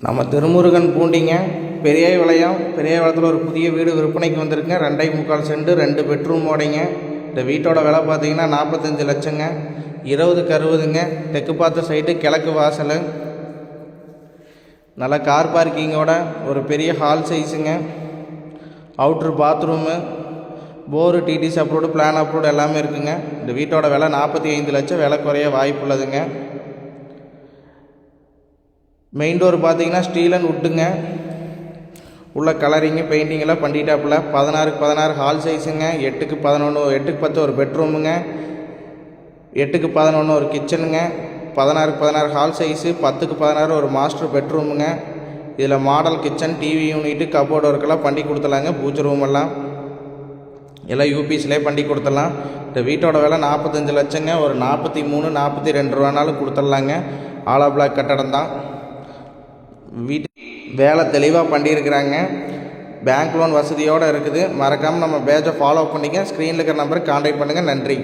நம்ம திருமுருகன் பூண்டிங்க பெரிய விளையத்தில் ஒரு புதிய வீடு விற்பனைக்கு வந்திருக்குங்க. 2.25 சென்ட் 2 பெட்ரூமோடைங்க. இந்த வீட்டோட விலை பார்த்தீங்கன்னா 45 லட்சங்க. 20க்கு 60ங்க. தெற்கு பார்த்த சைட்டு, கிழக்கு வாசல், நல்ல கார் பார்க்கிங்கோட ஒரு பெரிய ஹால் சைஸுங்க. அவுட்ரு bathroom, bore, DTC approved, plan approved எல்லாமே இருக்குங்க. இந்த வீட்டோட விலை 45 லட்சம். விலை குறைய வாய்ப்பு உள்ளதுங்க. மெயின் டோர் பார்த்தீங்கன்னா ஸ்டீல் அண்ட் வுட்டுங்க. உள்ள கலரிங்கு பெயிண்டிங் எல்லாம் பண்ணிட்டாப்புல. 16க்கு 16 ஹால் சைஸுங்க. 8க்கு 10 ஒரு பெட்ரூமுங்க. 8க்கு 11 ஒரு கிச்சனுங்க. 16க்கு 16 ஹால் சைஸு. 10க்கு 16 ஒரு மாஸ்டர் பெட்ரூமுங்க. இதில் model kitchen, TV unit, cupboard ஒர்க்கெல்லாம் பண்ணி கொடுத்துலாங்க. பூஜை ரூம் எல்லாம் யூபிஎஸ்லேயே பண்ணி கொடுத்துடலாம். இந்த வீட்டோட விலை 45 லட்சங்க. ஒரு 43, 42 ரூபானாலும் கொடுத்துடலாங்க. ஆலா பிளாக் கட்டடம் தான். வீட்டு வேலை தெளிவாக பண்ணியிருக்கிறாங்க. பேங்க் லோன் வசதியோடு இருக்குது. மறக்காமல் நம்ம பேஜை ஃபாலோ பண்ணிக்க. ஸ்க்ரீனில் இருக்கிற நம்பருக்கு கான்டாக்ட் பண்ணுங்கள். நன்றி.